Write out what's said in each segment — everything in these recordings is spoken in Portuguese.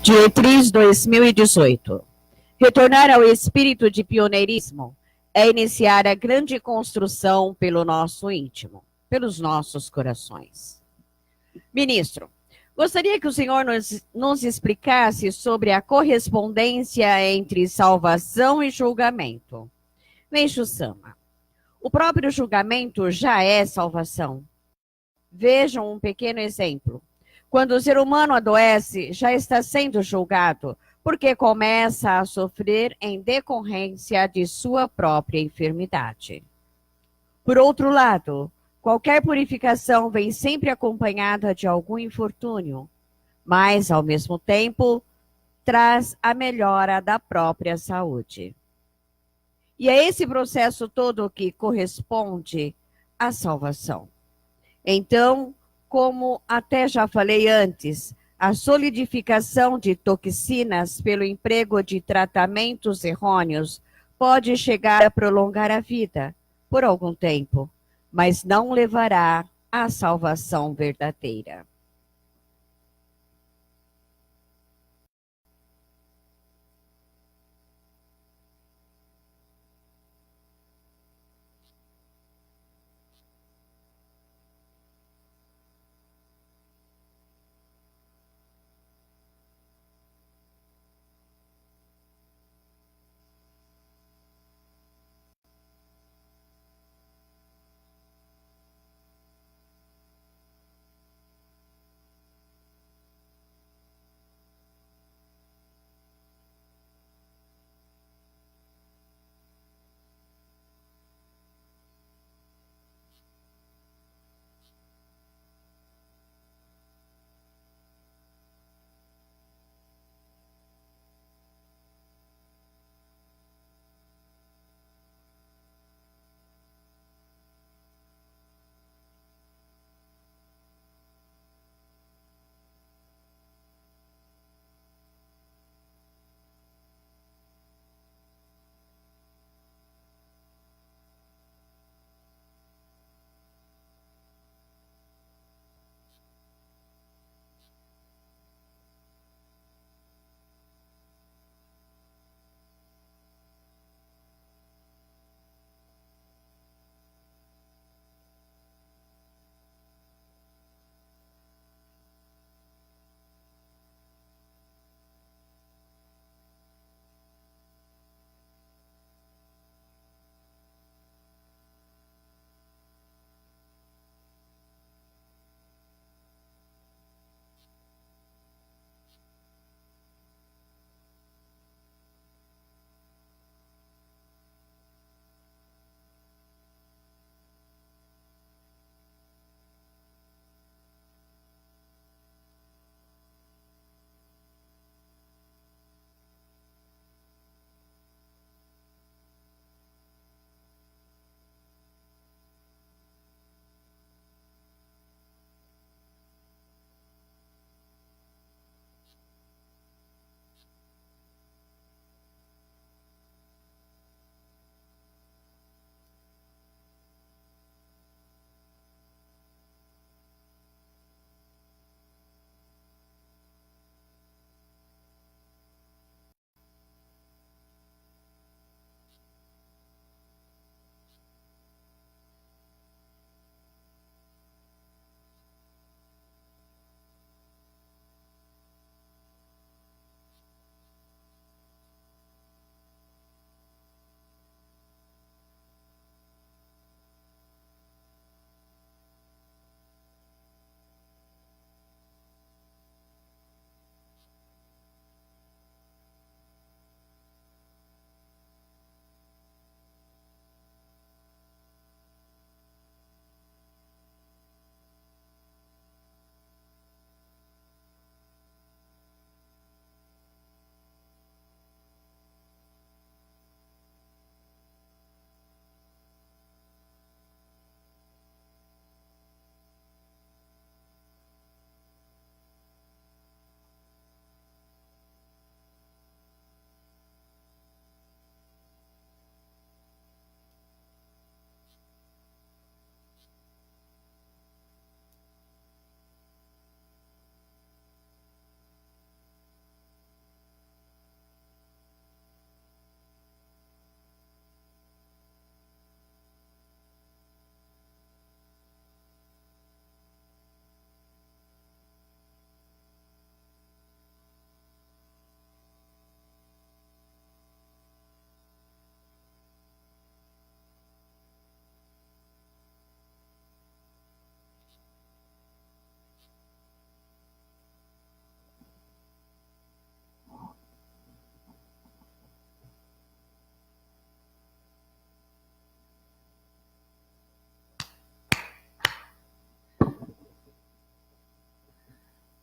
Diretriz 2018. Retornar ao espírito de pioneirismo é iniciar a grande construção pelo nosso íntimo, pelos nossos corações. Ministro, gostaria que o senhor nos explicasse sobre a correspondência entre salvação e julgamento. Meixo-sama, o próprio julgamento já é salvação. Vejam um pequeno exemplo. Quando o ser humano adoece, já está sendo julgado, porque começa a sofrer em decorrência de sua própria enfermidade. Por outro lado, qualquer purificação vem sempre acompanhada de algum infortúnio, mas, ao mesmo tempo, traz a melhora da própria saúde. E é esse processo todo que corresponde à salvação. Então, como até já falei antes, a solidificação de toxinas pelo emprego de tratamentos errôneos pode chegar a prolongar a vida por algum tempo, mas não levará à salvação verdadeira.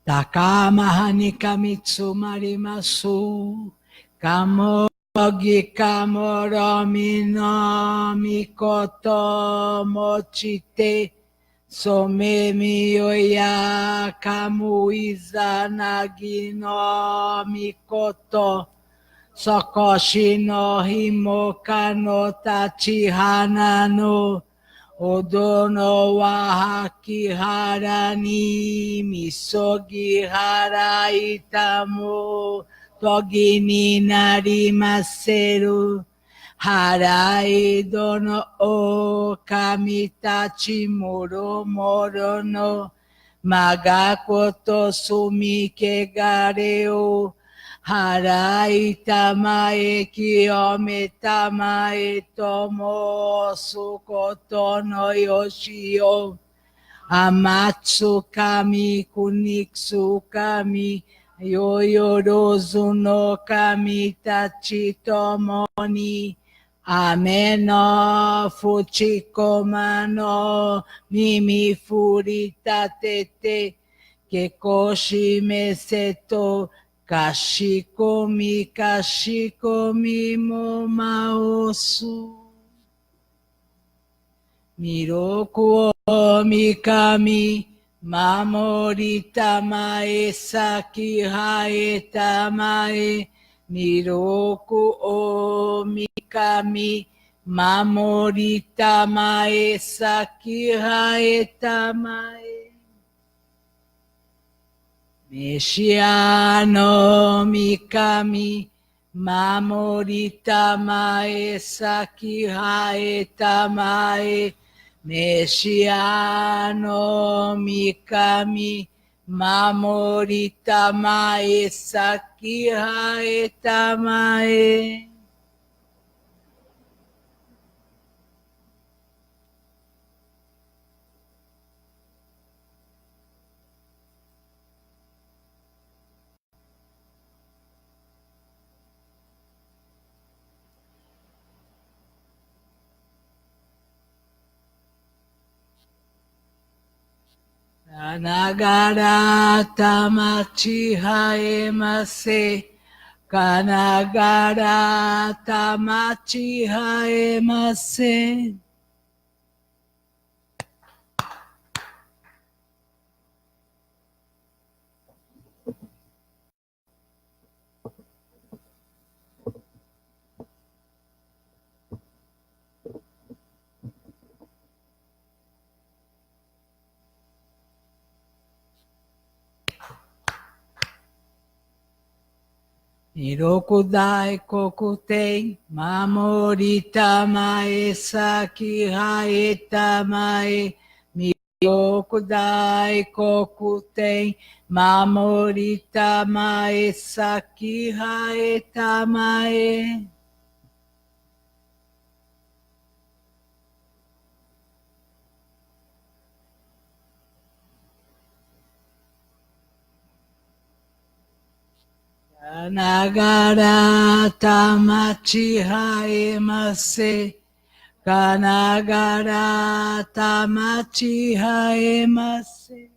Takamahanika mitsu marimasu. Kamogi kamoromi no mikoto mochite. Somemi oya kamuiza nagino mikoto. Sokoshi no himoka no tachihana no. Odono wa hakihara ni misogi hara itamu togi ni narimaseru harai dono o kamitachi moro moro no magakoto sumike gareo harai tamae kiyome tamae tomo sukoto no yoshio amatsu kami kuniksu kami yoyorozu no kami tachi tomoni ameno fuchikoma no mimi furitatete kekoshi meseto kashikomi mo maosu. Miroku o mikami mamorita mae saki haeta mae. Miroku o mikami mamorita mae saki haeta mae. Meshiano mikami mamorita mae saki haeta mae. Meshiano mikami mamorita mae saki haeta mae. Kanagara tamachi haemase. Kanagara tamachi haemase. Hirokudai kokutei mamorita mae saki haeta mae. Hirokudai kokutei mamorita mae saki haeta mae. Kanagara tamachi haemase. Kanagara tamachi haemase.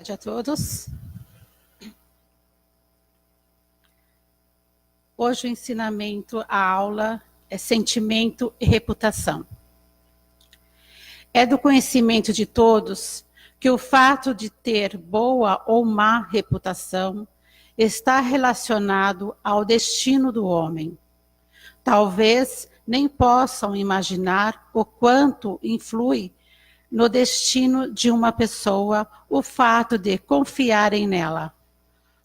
A todos. Hoje o ensinamento, a aula é sentimento e reputação. É do conhecimento de todos que o fato de ter boa ou má reputação está relacionado ao destino do homem. Talvez nem possam imaginar o quanto influi no destino de uma pessoa o fato de confiarem nela,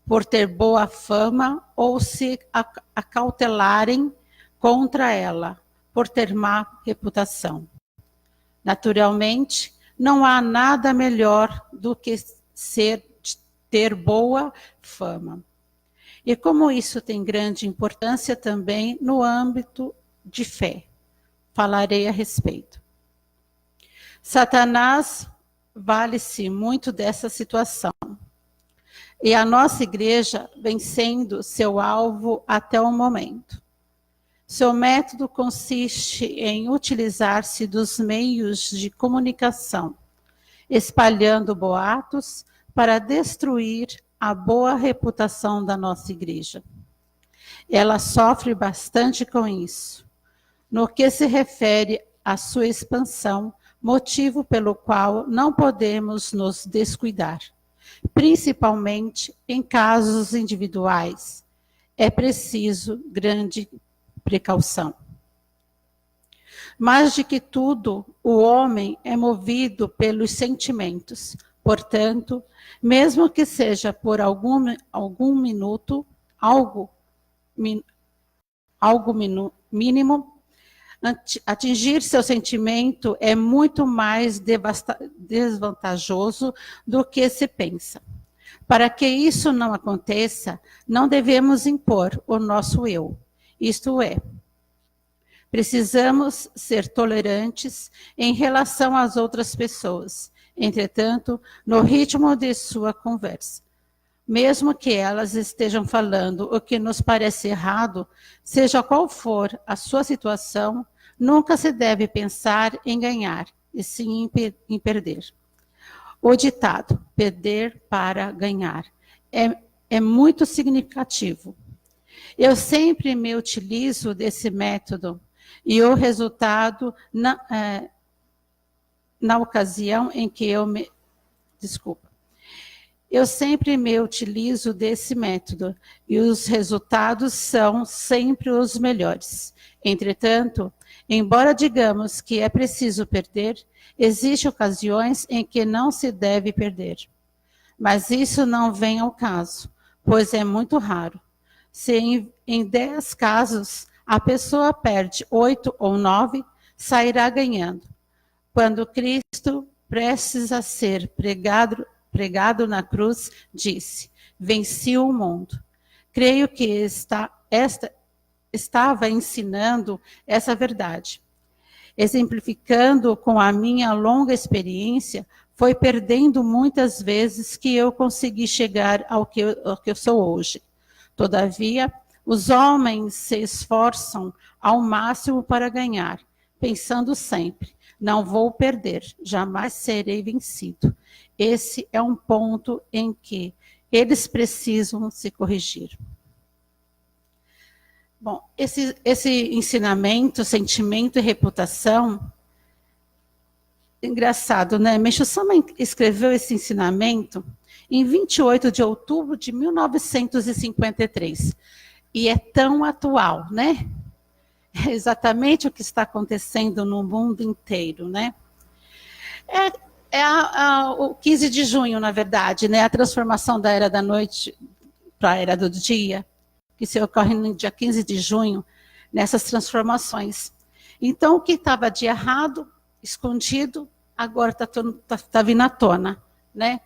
por ter boa fama, ou se acautelarem contra ela, por ter má reputação. Naturalmente, não há nada melhor do que ter boa fama. E como isso tem grande importância também no âmbito de fé, falarei a respeito. Satanás vale-se muito dessa situação. E a nossa igreja vem sendo seu alvo até o momento. Seu método consiste em utilizar-se dos meios de comunicação, espalhando boatos para destruir a boa reputação da nossa igreja. Ela sofre bastante com isso. No que se refere à sua expansão, motivo pelo qual não podemos nos descuidar, principalmente em casos individuais. É preciso grande precaução. Mais de que tudo, o homem é movido pelos sentimentos. Portanto, mesmo que seja por algum minuto, algo mínimo, atingir seu sentimento é muito mais desvantajoso do que se pensa. Para que isso não aconteça, não devemos impor o nosso eu. Isto é, precisamos ser tolerantes em relação às outras pessoas, entretanto, no ritmo de sua conversa. Mesmo que elas estejam falando o que nos parece errado, seja qual for a sua situação, nunca se deve pensar em ganhar, e sim em perder. O ditado, perder para ganhar, é muito significativo. Eu sempre me utilizo desse método, e o resultado, na ocasião em que eu sempre me utilizo desse método e os resultados são sempre os melhores. Entretanto, embora digamos que é preciso perder, existem ocasiões em que não se deve perder. Mas isso não vem ao caso, pois é muito raro. Se em 10 casos a pessoa perde 8 ou 9, sairá ganhando. Quando Cristo, prestes a ser pregado na cruz, disse: venci o mundo. Creio que estava ensinando essa verdade. Exemplificando com a minha longa experiência, foi perdendo muitas vezes que eu consegui chegar ao que eu sou hoje. Todavia, os homens se esforçam ao máximo para ganhar, pensando sempre: não vou perder, jamais serei vencido. Esse é um ponto em que eles precisam se corrigir. Bom, esse ensinamento, sentimento e reputação, engraçado, né? Meishu Sama escreveu esse ensinamento em 28 de outubro de 1953. E é tão atual, né? É exatamente o que está acontecendo no mundo inteiro, né? O 15 de junho, na verdade, né? A transformação da era da noite para a era do dia, que se ocorre no dia 15 de junho, nessas transformações. Então, o que estava de errado, escondido, agora está vindo à tona, né?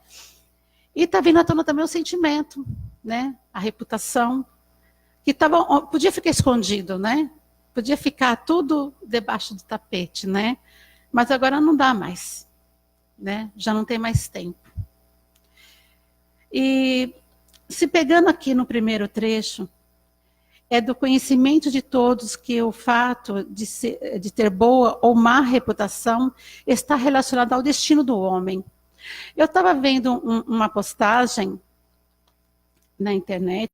E está vindo à tona também o sentimento, né? A reputação, que podia ficar escondido, né? Podia ficar tudo debaixo do tapete, né? Mas agora não dá mais, né? Já não tem mais tempo. E se pegando aqui no primeiro trecho, é do conhecimento de todos que o fato de ter boa ou má reputação está relacionado ao destino do homem. Eu estava vendo uma postagem na internet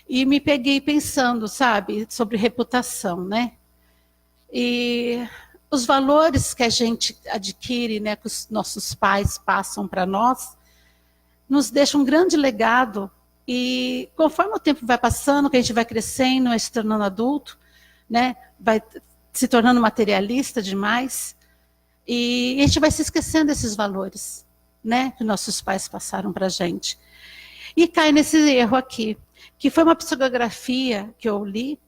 e me peguei pensando, sabe, sobre reputação, né? E os valores que a gente adquire, né, que os nossos pais passam para nós, nos deixam um grande legado. E conforme o tempo vai passando, que a gente vai crescendo, vai se tornando adulto, né, vai se tornando materialista demais, e a gente vai se esquecendo desses valores, né, que nossos pais passaram para a gente. E cai nesse erro aqui, que foi uma psicografia que eu li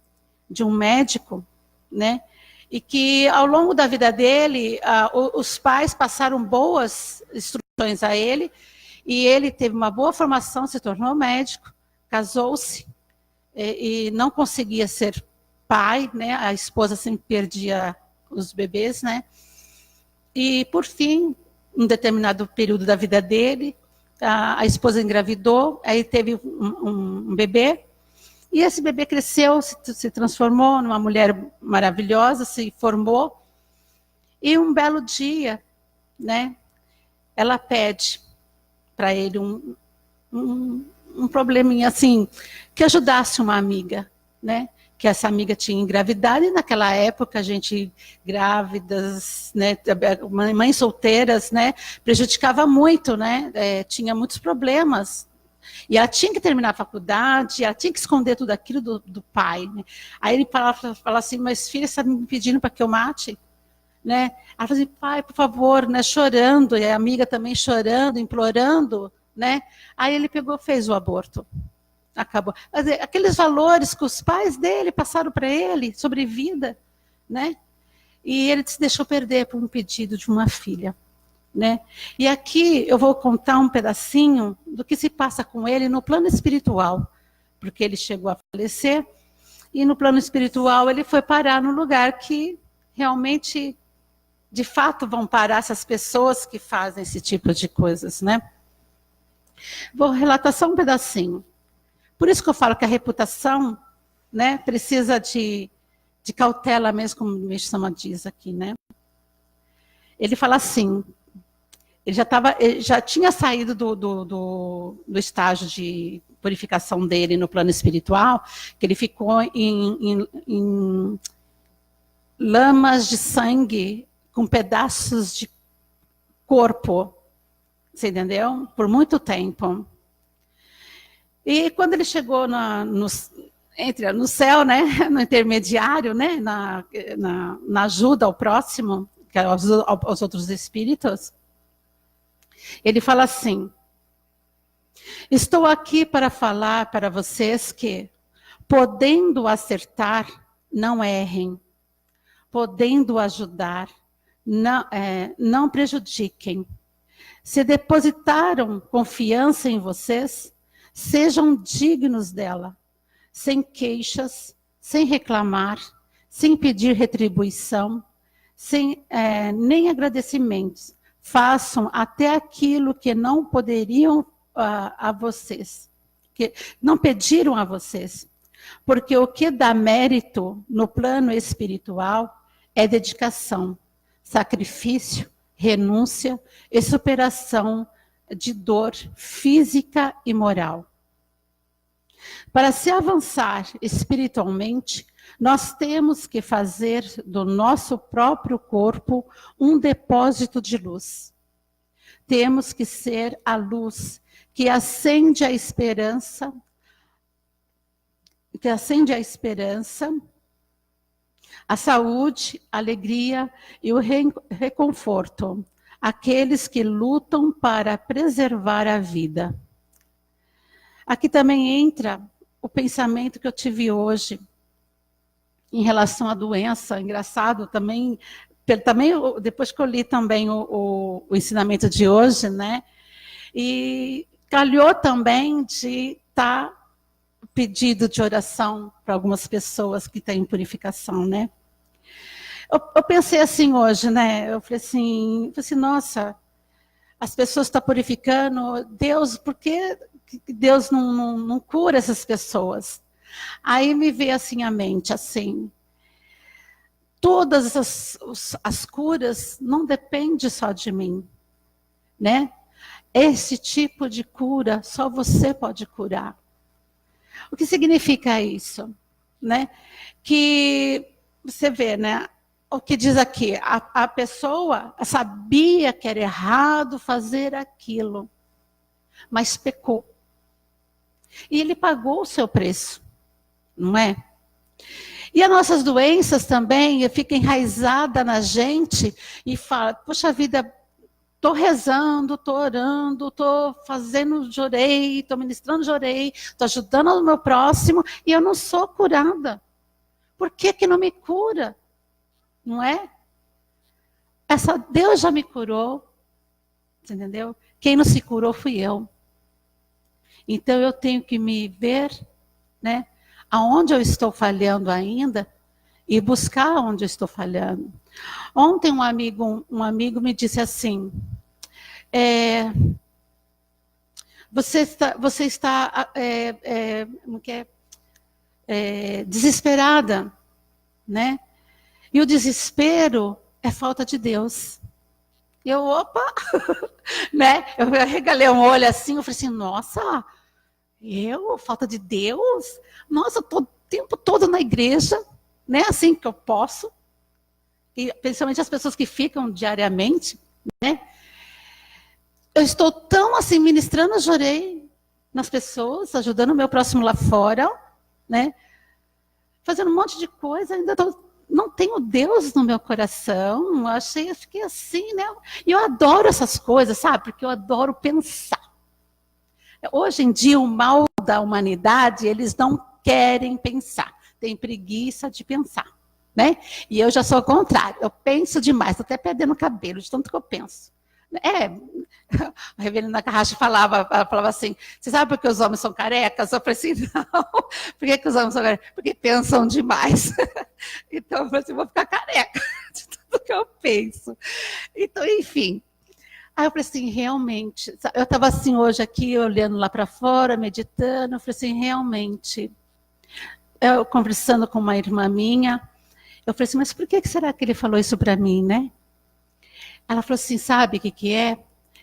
de um médico, né, e que ao longo da vida dele, os pais passaram boas instruções a ele, e ele teve uma boa formação, se tornou médico, casou-se, e não conseguia ser pai, né, a esposa sempre perdia os bebês, né, e por fim, um determinado período da vida dele, a esposa engravidou, aí teve um bebê, e esse bebê cresceu, se transformou numa mulher maravilhosa, se formou, e um belo dia, né, ela pede para ele um probleminha assim, que ajudasse uma amiga, né, que essa amiga tinha engravidado, e naquela época a gente, grávidas, né, mães solteiras, né, prejudicava muito, né, tinha muitos problemas. E ela tinha que terminar a faculdade, ela tinha que esconder tudo aquilo do pai. Né? Aí ele fala assim, mas filha, você está me pedindo para que eu mate? Né? Ela fala assim, pai, por favor, né, chorando, e a amiga também chorando, implorando. Né? Aí ele pegou, fez o aborto. Acabou. Aqueles valores que os pais dele passaram para ele, sobre vida, né? E ele se deixou perder por um pedido de uma filha. Né? E aqui eu vou contar um pedacinho do que se passa com ele no plano espiritual, porque ele chegou a falecer, e no plano espiritual ele foi parar no lugar que realmente, de fato, vão parar essas pessoas que fazem esse tipo de coisas. Né? Vou relatar só um pedacinho. Por isso que eu falo que a reputação, né, precisa de cautela mesmo, como o Meshama diz aqui. Né? Ele fala assim, ele já tinha saído do estágio de purificação dele no plano espiritual, que ele ficou em lamas de sangue com pedaços de corpo, você entendeu? Por muito tempo. E quando ele chegou no céu, né, no intermediário, né, na ajuda ao próximo, aos outros espíritos, ele fala assim, estou aqui para falar para vocês que, podendo acertar, não errem, podendo ajudar, não prejudiquem. Se depositaram confiança em vocês, sejam dignos dela, sem queixas, sem reclamar, sem pedir retribuição, sem nem agradecimentos. Façam até aquilo que não poderiam a vocês, que não pediram a vocês. Porque o que dá mérito no plano espiritual é dedicação, sacrifício, renúncia e superação de dor física e moral. Para se avançar espiritualmente, nós temos que fazer do nosso próprio corpo um depósito de luz. Temos que ser a luz que acende a esperança, a saúde, a alegria e o reconforto, aqueles que lutam para preservar a vida. Aqui também entra o pensamento que eu tive hoje em relação à doença. Engraçado também depois que eu li também o ensinamento de hoje, né? E calhou também de estar pedido de oração para algumas pessoas que têm purificação, né? Eu pensei assim hoje, né? Eu falei assim, nossa, as pessoas estão purificando, Deus, por que Deus não cura essas pessoas? Aí me veio assim à mente, assim, todas as curas não dependem só de mim. né? Esse tipo de cura só você pode curar. O que significa isso, né? Que você vê, né? O que diz aqui, a pessoa sabia que era errado fazer aquilo, mas pecou. E ele pagou o seu preço, não é? E as nossas doenças também ficam enraizadas na gente e fala, poxa vida, estou rezando, estou orando, estou fazendo jorei, estou ministrando jorei, estou ajudando o meu próximo e eu não sou curada. Por que que não me cura? Não é? Deus já me curou, entendeu? Quem não se curou fui eu. Então eu tenho que me ver, né? Aonde eu estou falhando ainda e buscar onde eu estou falhando. Ontem um amigo me disse assim, você está desesperada, né? E o desespero é falta de Deus. Eu, opa, né? Eu regalei um olho assim, eu falei assim, nossa, falta de Deus? Nossa, eu estou o tempo todo na igreja, né? Assim que eu posso. E principalmente as pessoas que ficam diariamente, né? Eu estou tão assim, ministrando, jorei nas pessoas, ajudando o meu próximo lá fora, né? Fazendo um monte de coisa, ainda não tenho Deus no meu coração. Eu fiquei assim, né? E eu adoro essas coisas, sabe? Porque eu adoro pensar. Hoje em dia, o mal da humanidade, eles não querem pensar. Tem preguiça de pensar, né? E eu já sou ao contrário. Eu penso demais, estou até perdendo o cabelo de tanto que eu penso. A Reverenda Carrache falava assim, você sabe por que os homens são carecas? Eu falei assim, não, por que os homens são carecas? Porque pensam demais. Então eu falei assim, vou ficar careca de tudo que eu penso. Então, enfim. Aí eu falei assim, realmente, eu estava assim hoje aqui, olhando lá para fora, meditando, eu falei assim, realmente, eu conversando com uma irmã minha, eu falei assim, mas por que será que ele falou isso para mim, né? Ela falou assim, sabe o que é?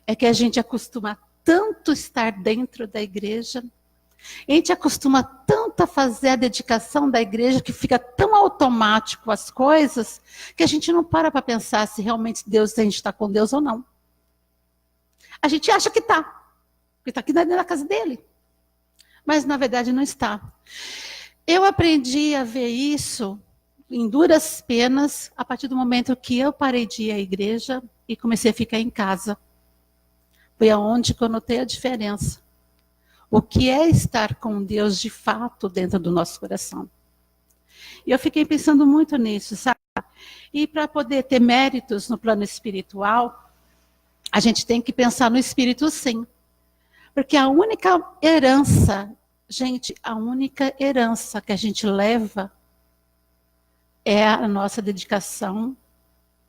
É que a gente acostuma tanto estar dentro da igreja, a gente acostuma tanto a fazer a dedicação da igreja, que fica tão automático as coisas, que a gente não para pensar se realmente a gente está com Deus ou não. A gente acha que está, porque está aqui dentro da casa dele. Mas, na verdade, não está. Eu aprendi a ver isso em duras penas a partir do momento que eu parei de ir à igreja e comecei a ficar em casa. Foi aonde que eu notei a diferença. O que é estar com Deus de fato dentro do nosso coração. E eu fiquei pensando muito nisso, sabe? E para poder ter méritos no plano espiritual, a gente tem que pensar no espírito, sim. Porque a única herança, gente, a única herança que a gente leva é a nossa dedicação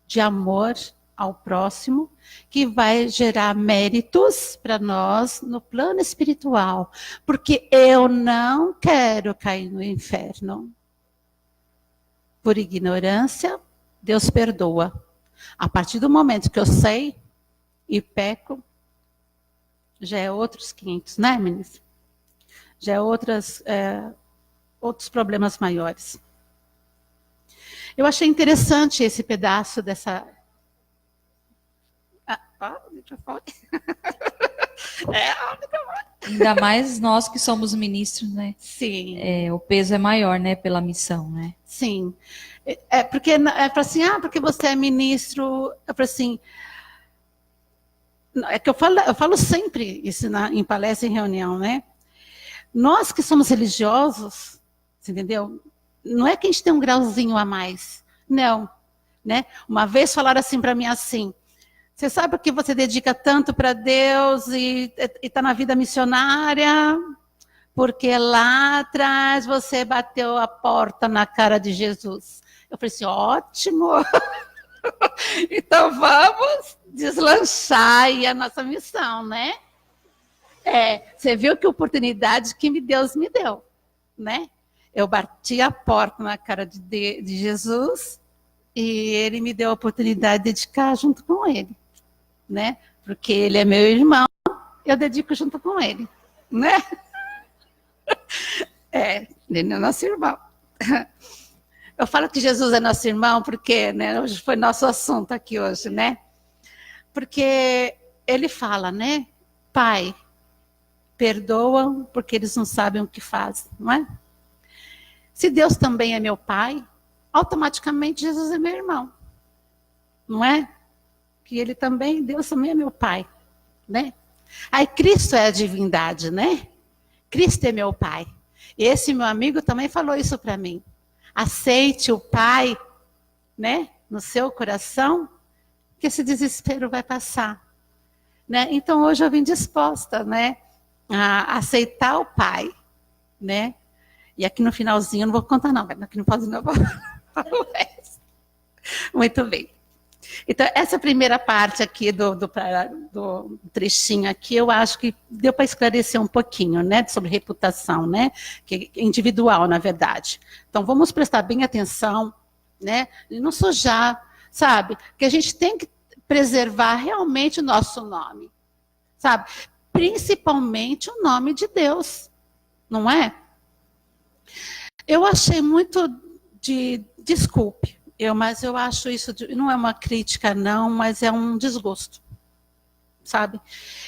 de amor ao próximo, que vai gerar méritos para nós no plano espiritual. Porque eu não quero cair no inferno. Por ignorância, Deus perdoa. A partir do momento que eu sei e peco, já é outros 500, né, meninas? Já é outros problemas maiores. Eu achei interessante esse pedaço dessa... Ainda mais nós que somos ministros, né? Sim. O peso é maior, né, pela missão, né? Sim. Porque assim, porque você é ministro, eu falo assim... É que eu falo sempre isso em palestra e em reunião, né? Nós que somos religiosos, você entendeu? Não é que a gente tem um grauzinho a mais, não, né? Uma vez falaram assim para mim assim, você sabe por que você dedica tanto para Deus e está na vida missionária? Porque lá atrás você bateu a porta na cara de Jesus. Eu falei assim, ótimo! Então vamos deslanchar aí a nossa missão, né? Você viu que oportunidade que Deus me deu, né? Eu bati a porta na cara de Jesus e ele me deu a oportunidade de dedicar junto com ele, né? Porque ele é meu irmão, eu dedico junto com ele, né? Ele é nosso irmão. Eu falo que Jesus é nosso irmão porque, né, hoje foi nosso assunto aqui hoje, né? Porque ele fala, né? Pai, perdoam porque eles não sabem o que fazem, não é? Se Deus também é meu pai, automaticamente Jesus é meu irmão, não é? Que ele também, Deus também é meu pai, né? Aí Cristo é a divindade, né? Cristo é meu pai. E esse meu amigo também falou isso para mim. Aceite o Pai, né, no seu coração, que esse desespero vai passar, né? Então hoje eu vim disposta, né, a aceitar o Pai, né? E aqui no finalzinho eu não vou contar não, aqui no finalzinho eu vou falar o resto. Muito bem. Então essa primeira parte aqui do trechinho aqui, eu acho que deu para esclarecer um pouquinho, né, sobre reputação, né, que é individual, na verdade. Então vamos prestar bem atenção, né, e não sujar, sabe, que a gente tem que preservar realmente o nosso nome, sabe, principalmente o nome de Deus, não é? Eu achei muito desculpe, mas eu acho isso, não é uma crítica não, mas é um desgosto, sabe?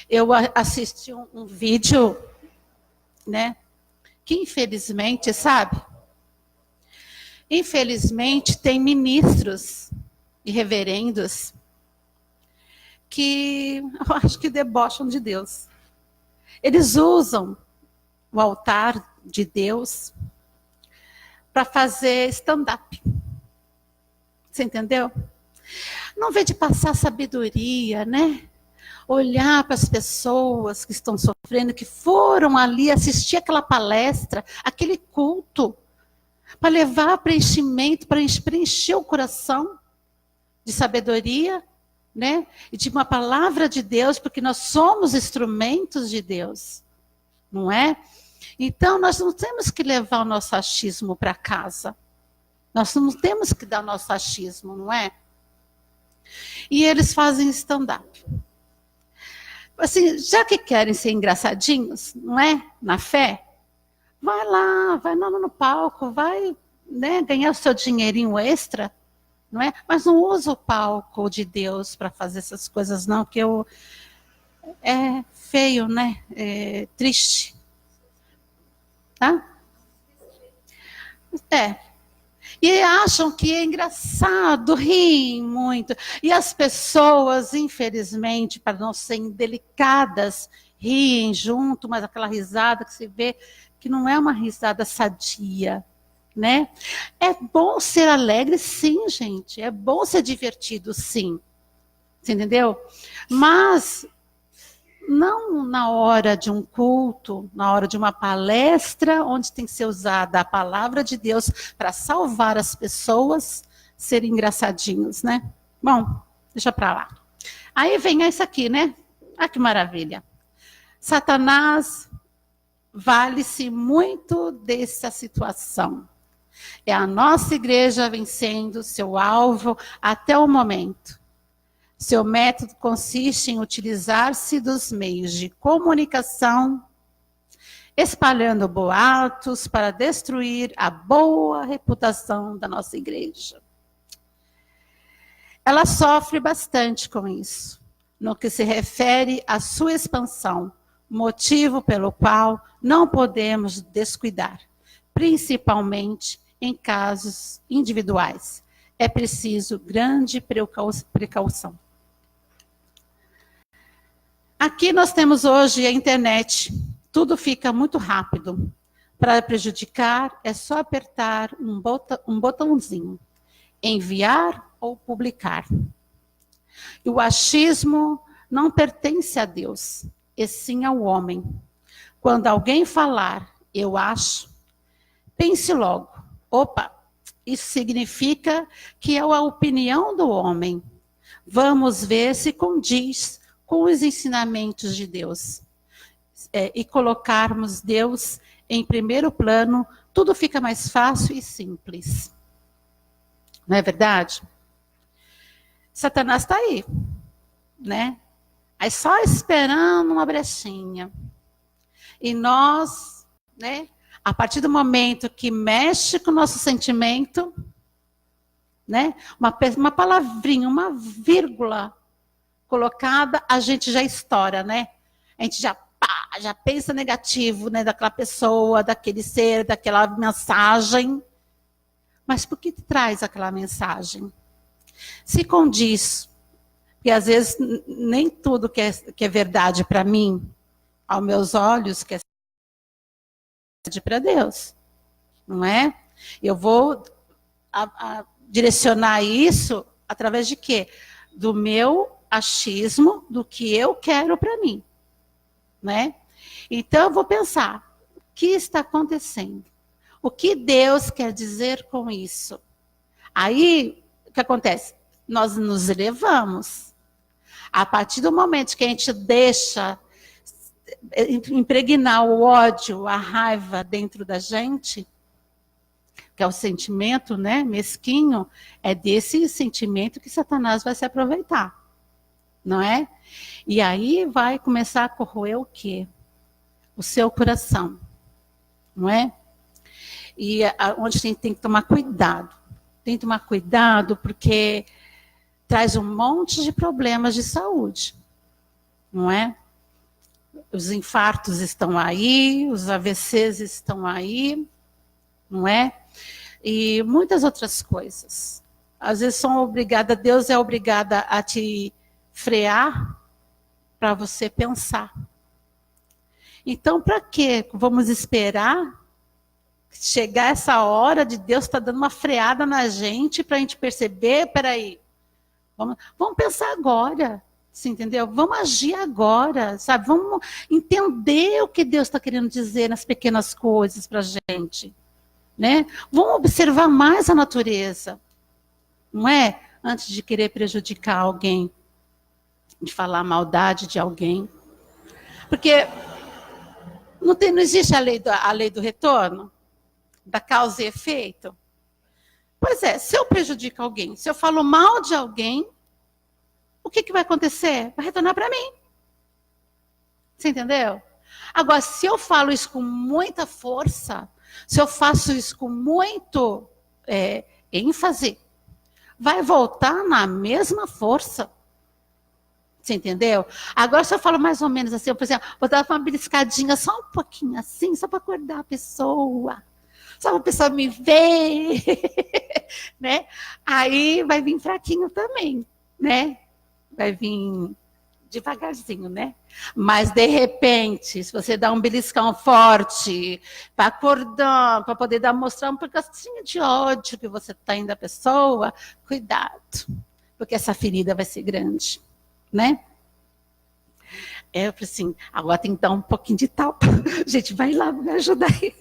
Eu assisti um vídeo, né, que infelizmente, sabe? Infelizmente tem ministros e reverendos que eu acho que debocham de Deus. Eles usam o altar de Deus para fazer stand-up. Você entendeu? Não vê de passar sabedoria, né? Olhar para as pessoas que estão sofrendo, que foram ali assistir aquela palestra, aquele culto, para levar preenchimento, para preencher o coração de sabedoria, né? E de uma palavra de Deus, porque nós somos instrumentos de Deus, não é? Então, nós não temos que levar o nosso achismo para casa. Nós não temos que dar nosso achismo, não é? E eles fazem stand-up. Assim, já que querem ser engraçadinhos, não é? Na fé, vai lá no palco, vai, né, ganhar o seu dinheirinho extra, não é? Mas não usa o palco de Deus para fazer essas coisas, não, que é feio, né? É triste. Tá? E acham que é engraçado, riem muito. E as pessoas, infelizmente, para não serem delicadas, riem junto, mas aquela risada que se vê que não é uma risada sadia, né? É bom ser alegre, sim, gente. É bom ser divertido, sim. Você entendeu? Mas não na hora de um culto, na hora de uma palestra, onde tem que ser usada a palavra de Deus para salvar as pessoas, serem engraçadinhos, né? Bom, deixa para lá. Aí vem essa aqui, né? Ah, que maravilha. Satanás vale-se muito dessa situação. É a nossa igreja vencendo seu alvo até o momento. Seu método consiste em utilizar-se dos meios de comunicação, espalhando boatos para destruir a boa reputação da nossa igreja. Ela sofre bastante com isso, no que se refere à sua expansão, motivo pelo qual não podemos descuidar, principalmente em casos individuais. É preciso grande precaução. Aqui nós temos hoje a internet. Tudo fica muito rápido. Para prejudicar, é só apertar um botãozinho. Enviar ou publicar. E o achismo não pertence a Deus, e sim ao homem. Quando alguém falar, eu acho, pense logo. Opa, isso significa que é a opinião do homem. Vamos ver se condiz com os ensinamentos de Deus. E colocarmos Deus em primeiro plano, tudo fica mais fácil e simples. Não é verdade? Satanás está aí, né? Aí só esperando uma brechinha. E nós, né, a partir do momento que mexe com o nosso sentimento, né, uma palavrinha, uma vírgula colocada, a gente já estoura, né? A gente já pensa negativo, né, daquela pessoa, daquele ser, daquela mensagem. Mas por que traz aquela mensagem? Se condiz, porque às vezes nem tudo que é verdade para mim, aos meus olhos, que é verdade para Deus, não é? Eu vou direcionar isso através de quê? Do meu achismo, do que eu quero para mim, né? Então eu vou pensar, o que está acontecendo? O que Deus quer dizer com isso? Aí, o que acontece? Nós nos elevamos. A partir do momento que a gente deixa impregnar o ódio, a raiva dentro da gente, que é o sentimento, né, mesquinho, é desse sentimento que Satanás vai se aproveitar, não é? E aí vai começar a corroer o quê? O seu coração, não é? E onde a gente tem que tomar cuidado. Tem que tomar cuidado porque traz um monte de problemas de saúde, não é? Os infartos estão aí, os AVCs estão aí, não é? E muitas outras coisas. Às vezes Deus é obrigada a te frear para você pensar. Então, para que vamos esperar chegar essa hora de Deus estar dando uma freada na gente para a gente perceber, peraí, vamos pensar agora, você entendeu? Vamos agir agora, sabe? Vamos entender o que Deus está querendo dizer nas pequenas coisas para a gente, né? Vamos observar mais a natureza, não é? Antes de querer prejudicar alguém, de falar maldade de alguém. Porque não existe a lei do retorno? Da causa e efeito? Pois é, se eu prejudico alguém, se eu falo mal de alguém, o que vai acontecer? Vai retornar para mim. Você entendeu? Agora, se eu falo isso com muita força, se eu faço isso com muito ênfase, vai voltar na mesma força. Você entendeu? Agora, se eu falo mais ou menos assim, por exemplo, vou dar uma beliscadinha só um pouquinho assim, só para acordar a pessoa. Só para a pessoa me ver, né? Aí vai vir fraquinho também, né? Vai vir devagarzinho, né? Mas, de repente, se você dá um beliscão forte, para acordar, para poder mostrar um pedacinho de ódio que você tem da pessoa, cuidado, porque essa ferida vai ser grande, né? Eu falei assim, agora tem que dar um pouquinho de tapa. Gente, vai lá me ajudar aí.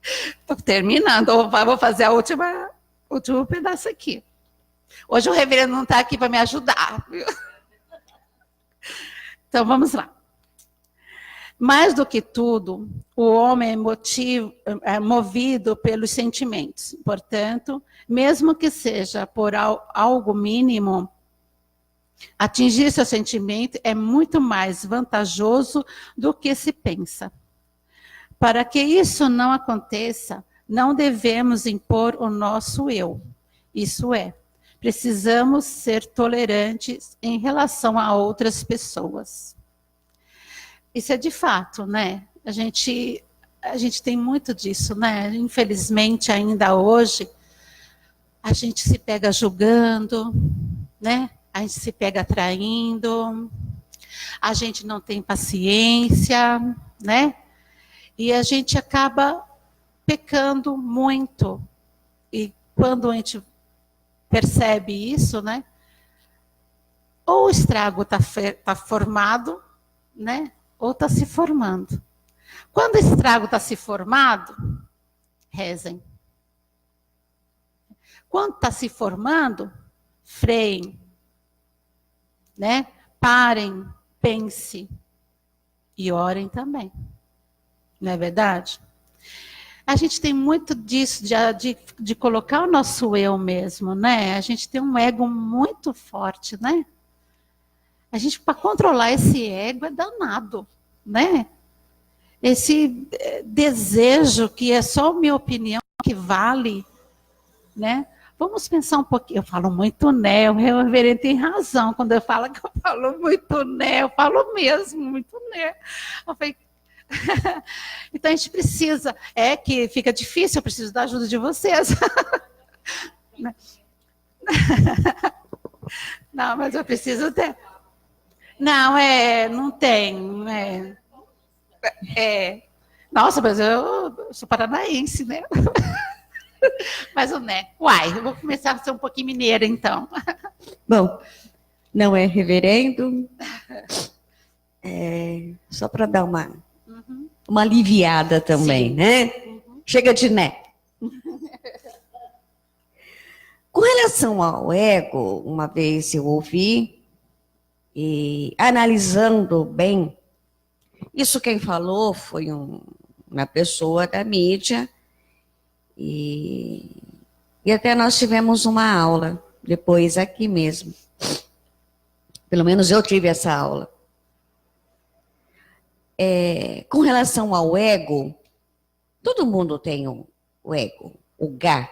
Estou terminando, vou fazer o último pedaço aqui. Hoje o reverendo não está aqui para me ajudar. Viu? Então, vamos lá. Mais do que tudo, o homem é movido pelos sentimentos. Portanto, mesmo que seja por algo mínimo, atingir seu sentimento é muito mais vantajoso do que se pensa. Para que isso não aconteça, não devemos impor o nosso eu. Isso é, precisamos ser tolerantes em relação a outras pessoas. Isso é de fato, né? A gente tem muito disso, né? Infelizmente, ainda hoje, a gente se pega julgando, né? A gente se pega traindo, a gente não tem paciência, né? E a gente acaba pecando muito. E quando a gente percebe isso, né? Ou o estrago tá formado, né? Ou está se formando. Quando o estrago está se formado, rezem. Quando está se formando, freiem. Né? Parem, pense e orem também. Não é verdade? A gente tem muito disso, de colocar o nosso eu mesmo, né? A gente tem um ego muito forte, né? A gente, para controlar esse ego, é danado, né? Esse desejo que é só minha opinião que vale, né? Vamos pensar um pouquinho. Eu falo muito né, o reverendo tem razão. Quando eu falo que eu falo muito né, eu falo mesmo muito né. Eu falei, então a gente precisa, que fica difícil, eu preciso da ajuda de vocês. Não, mas eu preciso ter. Não, não tem. Nossa, mas eu sou paranaense, né? Mas o né? Uai, eu vou começar a ser um pouquinho mineira, então. Bom, não é reverendo. Só para dar uma aliviada também, Sim. né? Chega de né. Com relação ao ego, uma vez eu ouvi, e analisando bem, isso quem falou foi uma pessoa da mídia, e até nós tivemos uma aula, depois aqui mesmo. Pelo menos eu tive essa aula. Com relação ao ego, todo mundo tem o ego, o Gá,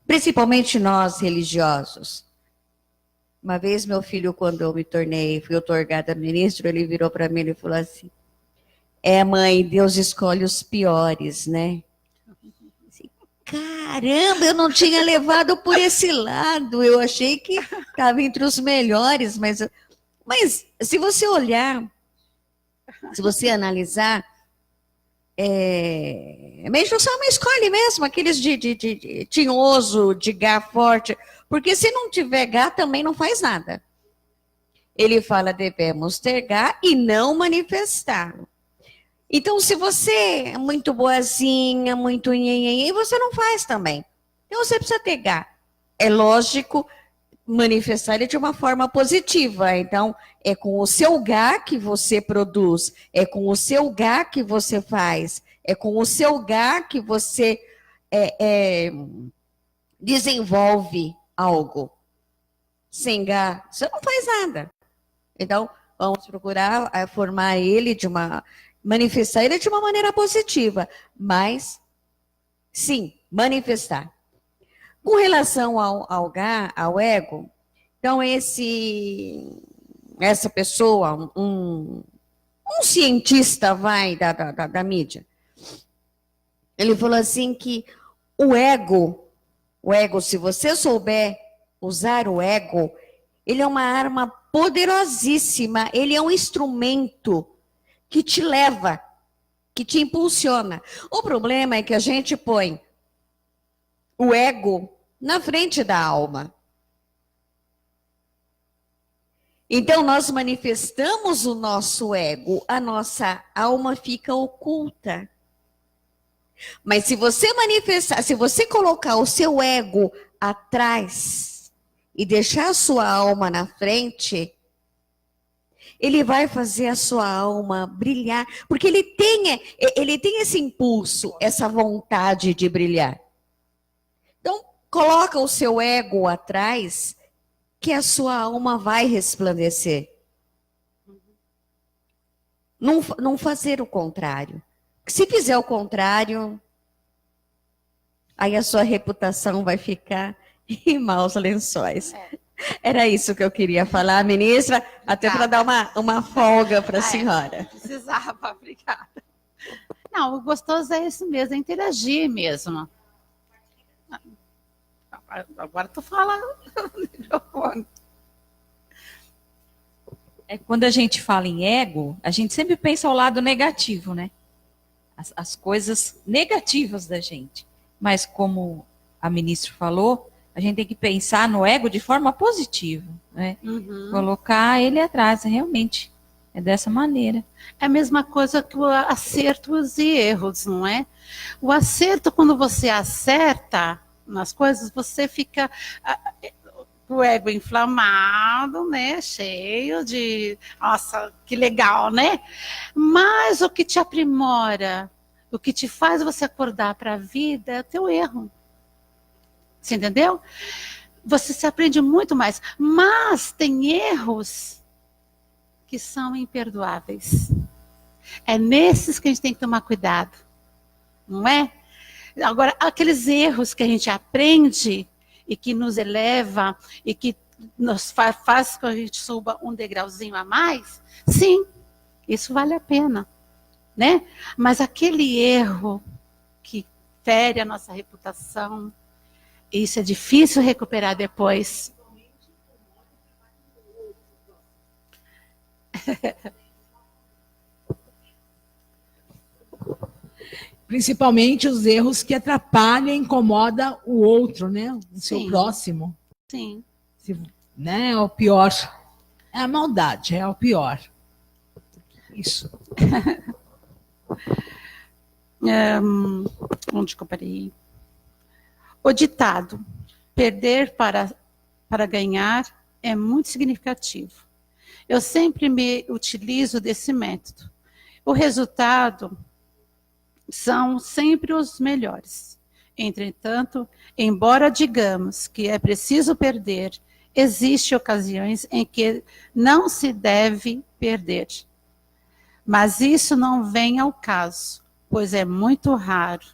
principalmente nós religiosos. Uma vez meu filho, quando eu fui outorgada ministro, ele virou para mim e falou assim, mãe, Deus escolhe os piores, né? Caramba, eu não tinha levado por esse lado, eu achei que estava entre os melhores, mas se você olhar, se você analisar, mesmo só uma escolhe mesmo, aqueles de tinhoso, de Gá forte, porque se não tiver Gá também não faz nada. Ele fala, devemos ter Gá e não manifestá-lo. Então, se você é muito boazinha, muito nhenhenhen, você não faz também. Então, você precisa ter Gá. É lógico manifestar ele de uma forma positiva. Então, é com o seu Gá que você produz, é com o seu Gá que você faz, é com o seu Gá que você desenvolve algo. Sem Gá, você não faz nada. Então, vamos procurar formar ele manifestar ele de uma maneira positiva, mas, sim, manifestar. Com relação ao Gá, ao ego, então essa pessoa, um cientista da mídia, ele falou assim que o ego, se você souber usar o ego, ele é uma arma poderosíssima, ele é um instrumento que te leva, que te impulsiona. O problema é que a gente põe o ego na frente da alma. Então, nós manifestamos o nosso ego, a nossa alma fica oculta. Mas se você manifestar, se você colocar o seu ego atrás e deixar a sua alma na frente, ele vai fazer a sua alma brilhar, porque ele tem esse impulso, essa vontade de brilhar. Então, coloca o seu ego atrás, que a sua alma vai resplandecer. Não fazer o contrário. Se fizer o contrário, aí a sua reputação vai ficar em maus lençóis. Era isso que eu queria falar, ministra, até para dar uma folga para a senhora. Precisava, obrigada. Não, o gostoso é isso mesmo, é interagir mesmo. Agora tu fala no microfone. Quando a gente fala em ego, a gente sempre pensa ao lado negativo, né? As coisas negativas da gente. Mas como a ministra falou, a gente tem que pensar no ego de forma positiva, né? Colocar ele atrás, realmente. É dessa maneira. É a mesma coisa que o acertos e erros, não é? O acerto, quando você acerta nas coisas, você fica o ego inflamado, né? Cheio de, nossa, que legal, né? Mas o que te aprimora, o que te faz você acordar para a vida é o teu erro. Você entendeu? Você se aprende muito mais. Mas tem erros que são imperdoáveis. É nesses que a gente tem que tomar cuidado, não é? Agora, aqueles erros que a gente aprende e que nos eleva e que nos faz com que a gente suba um degrauzinho a mais, sim, isso vale a pena, né? Mas aquele erro que fere a nossa reputação, isso é difícil recuperar depois. Principalmente os erros que atrapalham e incomodam o outro, né? O seu Sim. próximo. Sim. Né? É o pior. É a maldade, é o pior. Isso. Onde que eu parei? O ditado, perder para ganhar, é muito significativo. Eu sempre me utilizo desse método. O resultado são sempre os melhores. Entretanto, embora digamos que é preciso perder, existem ocasiões em que não se deve perder. Mas isso não vem ao caso, pois é muito raro.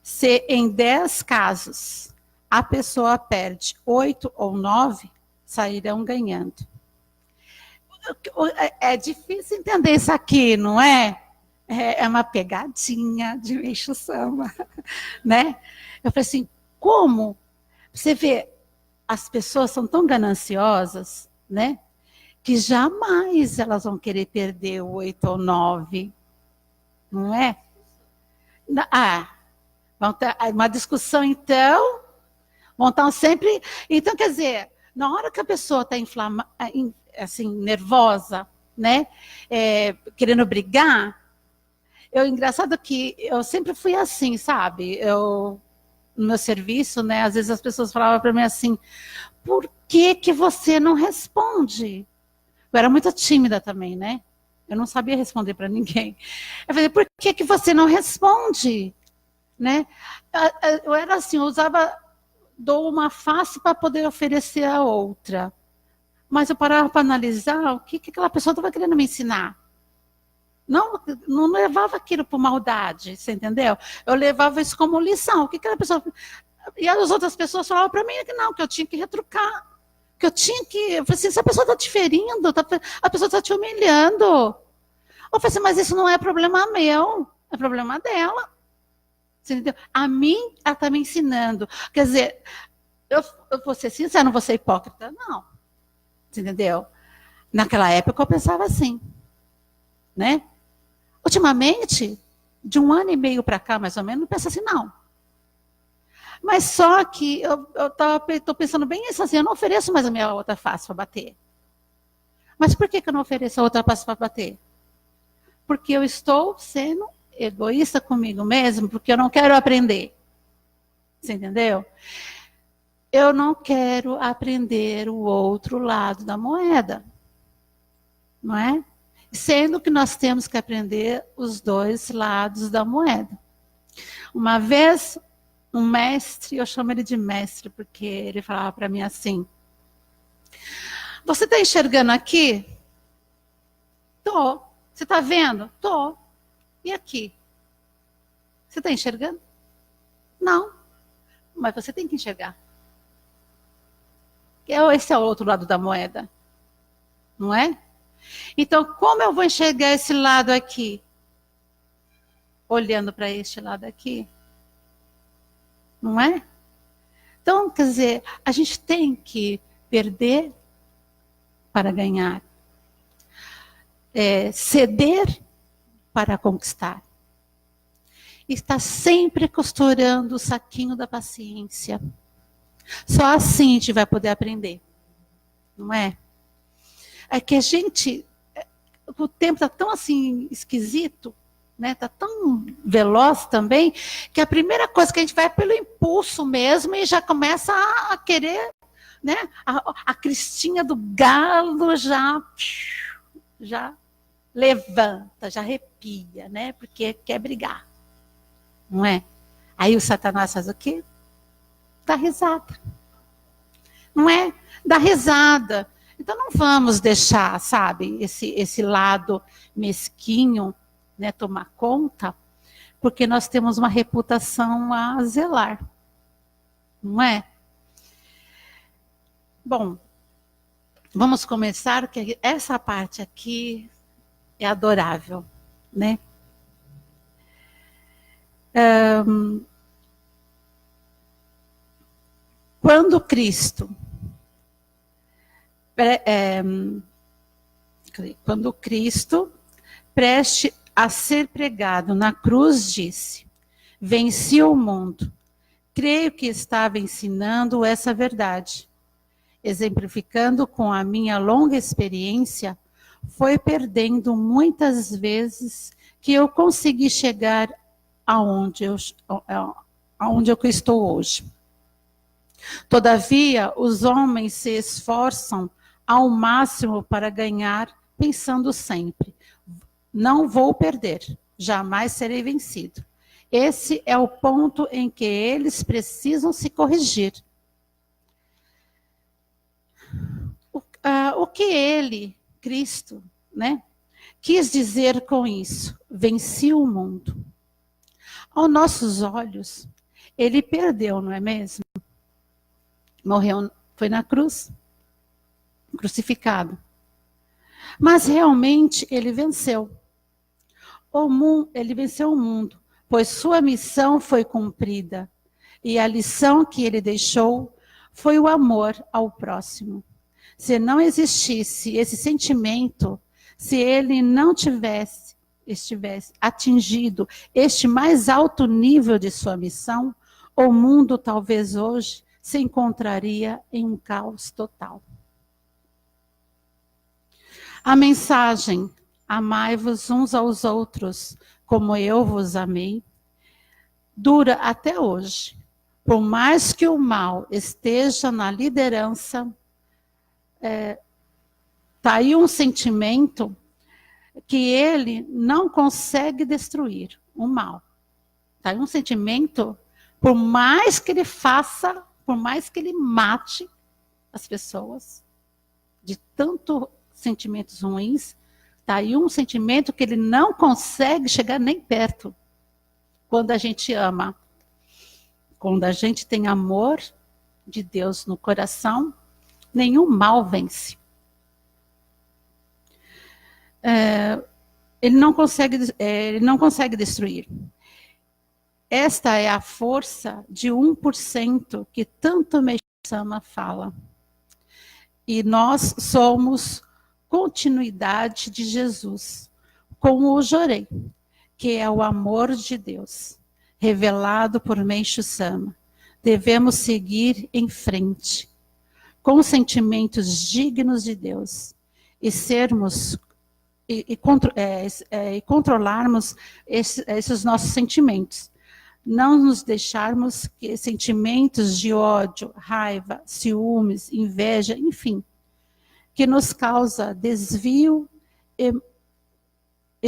Se em 10 casos a pessoa perde 8 ou 9, sairão ganhando. É difícil entender isso aqui, não é? É uma pegadinha de Meixo Sama, né? Eu falei assim, como? Você vê, as pessoas são tão gananciosas, né? Que jamais elas vão querer perder o 8 ou 9, não é? Vão ter uma discussão, então, vão estar sempre... Então, quer dizer, na hora que a pessoa está assim, nervosa, né? Querendo brigar, engraçado que eu sempre fui assim, sabe? No meu serviço, né? Às vezes as pessoas falavam para mim assim, por que você não responde? Eu era muito tímida também, né? Eu não sabia responder para ninguém. Eu falei, por que você não responde? Né? Eu era assim, eu dou uma face para poder oferecer a outra. Mas eu parava para analisar o que aquela pessoa estava querendo me ensinar. Não levava aquilo por maldade, você entendeu? Eu levava isso como lição. O que aquela pessoa... E as outras pessoas falavam para mim que não, que eu tinha que retrucar. Que eu tinha que... Eu falei assim, se a pessoa está te ferindo, a pessoa está te humilhando. Eu falei assim, mas isso não é problema meu, é problema dela. Você entendeu? A mim, ela está me ensinando. Quer dizer, eu vou ser sincera, não vou ser hipócrita, não. Você entendeu? Naquela época eu pensava assim, né? Ultimamente, de 1 ano e meio para cá, mais ou menos, não penso assim, não. Mas só que eu estou pensando bem isso assim, eu não ofereço mais a minha outra face para bater. Mas por que eu não ofereço a outra face para bater? Porque eu estou sendo egoísta comigo mesmo, porque eu não quero aprender. Você entendeu? Eu não quero aprender o outro lado da moeda. Não é? Sendo que nós temos que aprender os 2 lados da moeda. Uma vez, um mestre, eu chamo ele de mestre, porque ele falava para mim assim, você está enxergando aqui? Tô. Você está vendo? Tô. E aqui? Você está enxergando? Não. Mas você tem que enxergar. Esse é o outro lado da moeda. Não é? Então, como eu vou enxergar esse lado aqui? Olhando para este lado aqui. Não é? Então, quer dizer, a gente tem que perder para ganhar. Ceder para conquistar. Está sempre costurando o saquinho da paciência. Só assim a gente vai poder aprender. Não é? É que a gente, o tempo está tão assim esquisito, né? Está tão veloz também, que a primeira coisa que a gente vai é pelo impulso mesmo e já começa a querer, né? A cristinha do galo já levanta, já arrepia, né? Porque quer brigar. Não é? Aí o Satanás faz o quê? Dá risada. Não é? Dá risada. Então não vamos deixar, sabe, esse lado mesquinho, né, tomar conta, porque nós temos uma reputação a zelar, não é? Bom, vamos começar, que essa parte aqui é adorável, né? Quando Cristo preste a ser pregado na cruz, disse: venci o mundo. Creio que estava ensinando essa verdade. Exemplificando com a minha longa experiência, foi perdendo muitas vezes que eu consegui chegar aonde eu estou hoje. Todavia, os homens se esforçam ao máximo para ganhar, pensando sempre: não vou perder, jamais serei vencido. Esse é o ponto em que eles precisam se corrigir. O que ele, Cristo, né, quis dizer com isso? Venci o mundo. Aos nossos olhos, ele perdeu, não é mesmo? Morreu, foi na cruz, crucificado. Mas realmente ele venceu. Ele venceu o mundo, pois sua missão foi cumprida. E a lição que ele deixou foi o amor ao próximo. Se não existisse esse sentimento, se ele não estivesse atingido este mais alto nível de sua missão, o mundo talvez hoje se encontraria em um caos total. A mensagem, amai-vos uns aos outros, como eu vos amei, dura até hoje. Por mais que o mal esteja na liderança, tá aí um sentimento que ele não consegue destruir, o mal. Tá aí um sentimento, por mais que ele faça, por mais que ele mate as pessoas, de tanto sentimentos ruins, tá aí um sentimento que ele não consegue chegar nem perto. Quando a gente ama, quando a gente tem amor de Deus no coração, nenhum mal vence. Ele não consegue destruir. Esta é a força de 1% que tanto Meixo Sama fala. E nós somos continuidade de Jesus, como o Jorei, que é o amor de Deus, revelado por Meixo Sama. Devemos seguir em frente, com sentimentos dignos de Deus, e sermos e controlarmos esses nossos sentimentos. Não nos deixarmos que sentimentos de ódio, raiva, ciúmes, inveja, enfim, que nos causa desvio e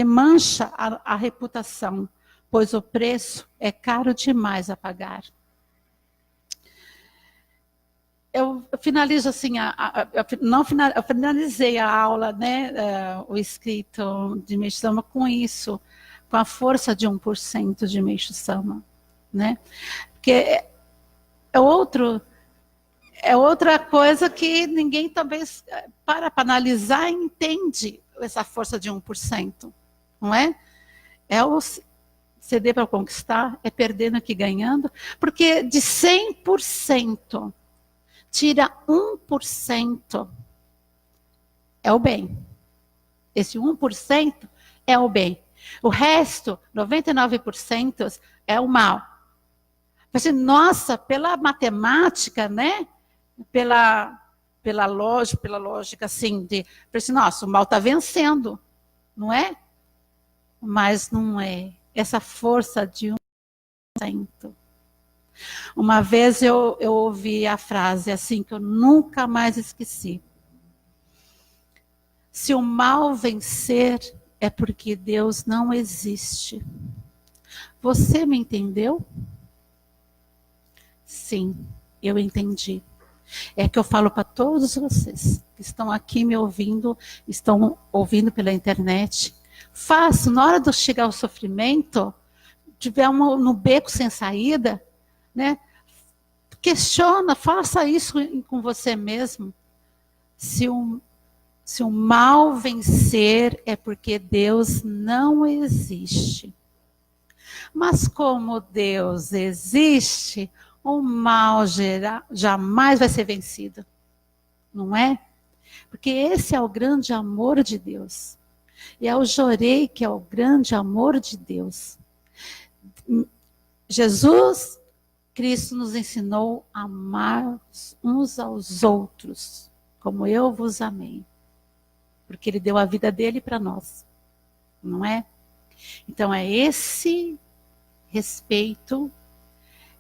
mancha a reputação, pois o preço é caro demais a pagar. Eu finalizo assim, eu finalizei a aula, né, o escrito de Meixo Sama com isso, com a força de 1% de Meixo Sama, né? Porque é outra coisa que ninguém talvez para analisar e entende essa força de 1%, não é? É o ceder para conquistar, é perdendo que ganhando, porque de 100%, tira 1% é o bem. Esse 1% é o bem. O resto, 99%, é o mal. Assim, nossa, pela matemática, né? Pela lógica, assim, assim, nossa, o mal está vencendo, não é? Mas não é. Essa força de 1%. Uma vez eu ouvi a frase assim, que eu nunca mais esqueci. Se o mal vencer, é porque Deus não existe. Você me entendeu? Sim, eu entendi. É que eu falo para todos vocês que estão aqui me ouvindo, estão ouvindo pela internet. Faça, na hora de chegar ao sofrimento, tiver no beco sem saída, né? Questiona, faça isso com você mesmo. Se o mal vencer, é porque Deus não existe. Mas como Deus existe, o mal jamais vai ser vencido. Não é? Porque esse é o grande amor de Deus. E eu chorei que é o grande amor de Deus. Jesus Cristo nos ensinou a amar uns aos outros, como eu vos amei. Porque Ele deu a vida dele para nós. Não é? Então é esse respeito,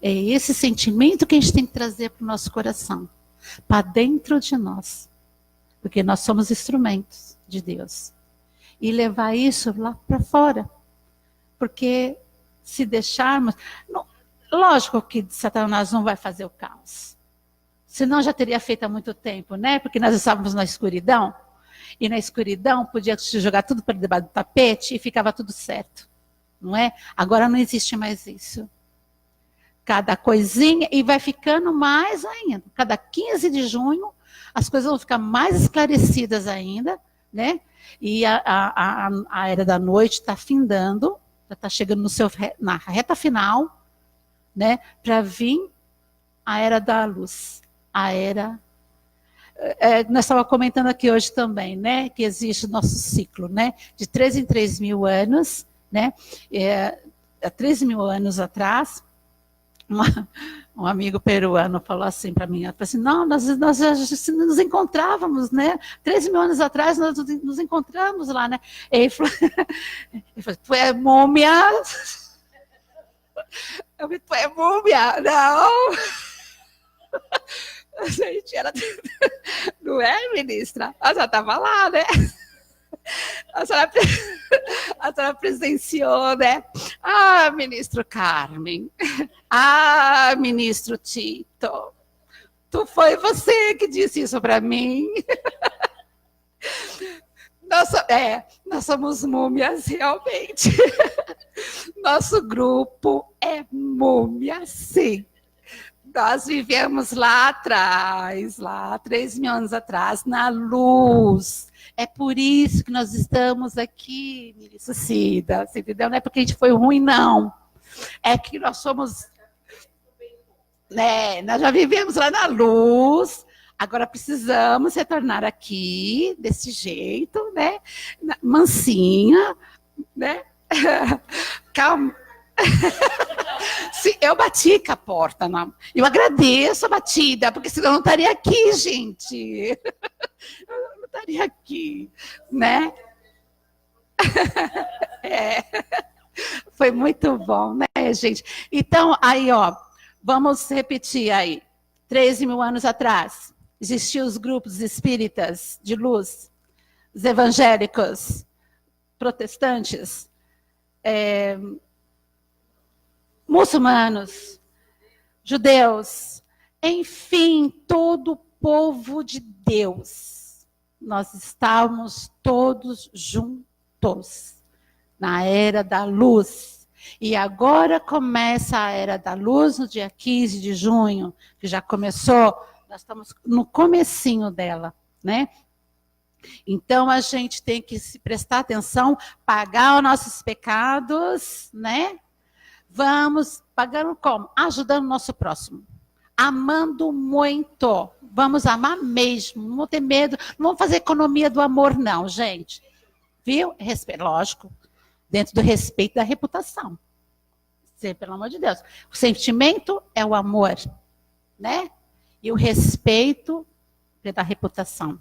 é esse sentimento que a gente tem que trazer para o nosso coração, para dentro de nós. Porque nós somos instrumentos de Deus. E levar isso lá para fora. Porque se deixarmos... Lógico que Satanás não vai fazer o caos. Senão já teria feito há muito tempo, né? Porque nós estávamos na escuridão. E na escuridão podia se jogar tudo para debaixo do tapete e ficava tudo certo. Não é? Agora não existe mais isso. Cada coisinha, e vai ficando mais ainda. Cada 15 de junho, as coisas vão ficar mais esclarecidas ainda, né? E a era da noite está findando, já está chegando na reta final, né? Para vir a era da luz, a era... nós estávamos comentando aqui hoje também, né? Que existe o nosso ciclo, né? De 3 em 3 mil anos, né? Há 13 mil anos atrás, um amigo peruano falou assim para mim, falou assim, não, nós já nos encontrávamos, né? 13 mil anos atrás nós nos encontramos lá, né? Ele falou, tu é múmia? Eu falei, tu é múmia? Não. A gente era... Não é, ministra? A senhora estava lá, né? A senhora presenciou, né? Ah, ministro Carmen. Ah, ministro Tito. Foi você que disse isso para mim. Nós somos múmias, realmente. Nosso grupo é múmia, sim. Nós vivemos lá atrás, 3 mil anos atrás, na luz. É por isso que nós estamos aqui, ministro Cida, você entendeu? Não é porque a gente foi ruim, não. É que nós somos... Né, nós já vivemos lá na luz, agora precisamos retornar aqui, desse jeito, né? Mansinha, né? Calma. Sim, eu bati com a porta. Não. Eu agradeço a batida, porque senão eu não estaria aqui, gente. Eu não estaria aqui, né? Foi muito bom, né, gente? Então, aí, ó, vamos repetir aí. 13 mil anos atrás, existiam os grupos espíritas de luz, os evangélicos, protestantes, muçulmanos, judeus, enfim, todo o povo de Deus. Nós estávamos todos juntos na era da luz. E agora começa a era da luz no dia 15 de junho, que já começou, nós estamos no comecinho dela, né? Então a gente tem que se prestar atenção, pagar os nossos pecados, né? Vamos pagando como? Ajudando o nosso próximo. Amando muito. Vamos amar mesmo. Não vamos ter medo. Não vamos fazer economia do amor, não, gente. Viu? Respeito, lógico. Dentro do respeito da reputação. Pelo amor de Deus. O sentimento é o amor, né? E o respeito pela reputação.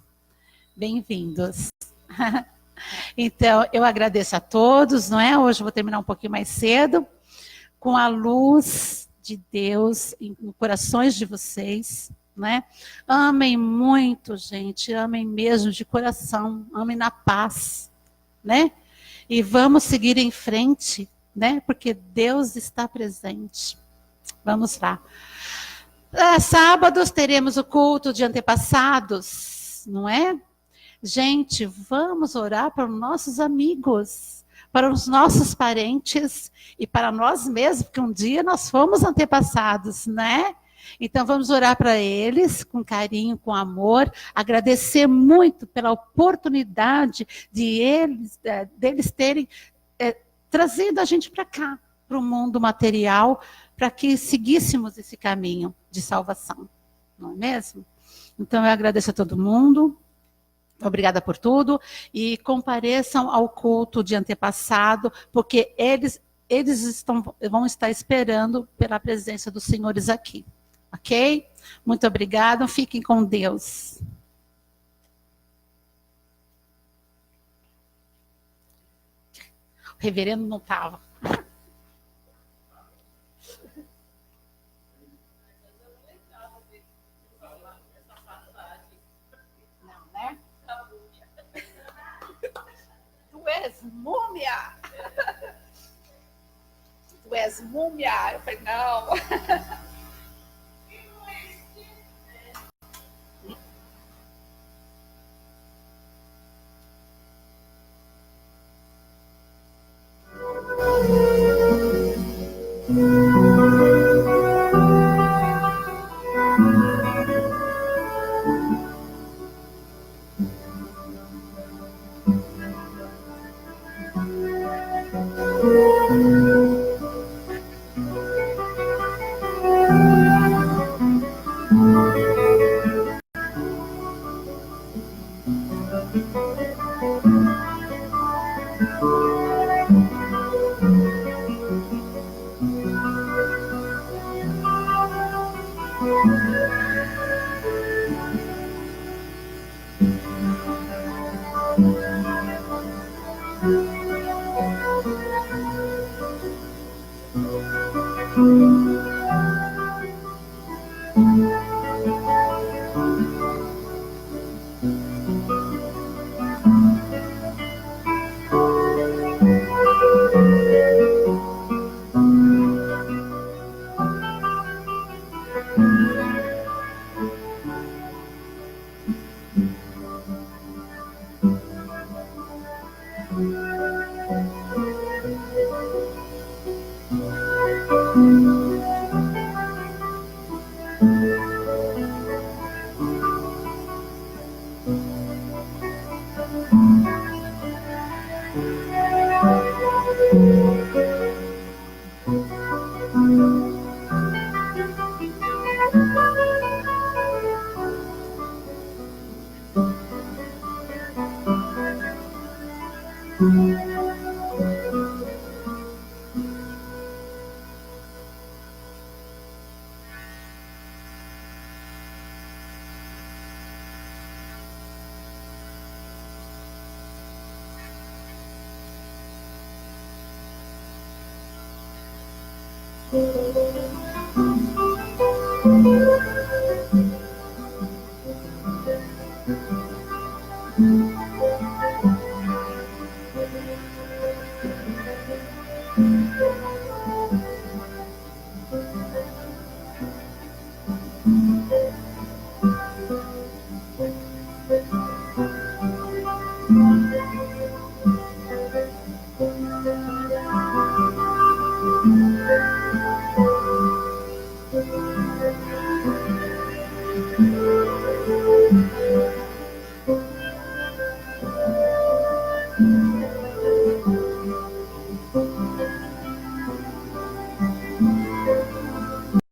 Bem-vindos. Então, eu agradeço a todos, não é? Hoje eu vou terminar um pouquinho mais cedo. Com a luz de Deus em corações de vocês, né? Amem muito, gente, amem mesmo de coração, amem na paz, né? E vamos seguir em frente, né? Porque Deus está presente. Vamos lá. Sábados teremos o culto de antepassados, não é? Gente, vamos orar para os nossos amigos, para os nossos parentes e para nós mesmos, porque um dia nós fomos antepassados, né? Então vamos orar para eles com carinho, com amor, agradecer muito pela oportunidade deles terem trazido a gente para cá, para o mundo material, para que seguíssemos esse caminho de salvação, não é mesmo? Então eu agradeço a todo mundo. Obrigada por tudo. E compareçam ao culto de antepassado, porque eles vão estar esperando pela presença dos senhores aqui. Ok? Muito obrigada. Fiquem com Deus. O reverendo não estava. Tu és múmia! Tu és múmia! Eu falei, não.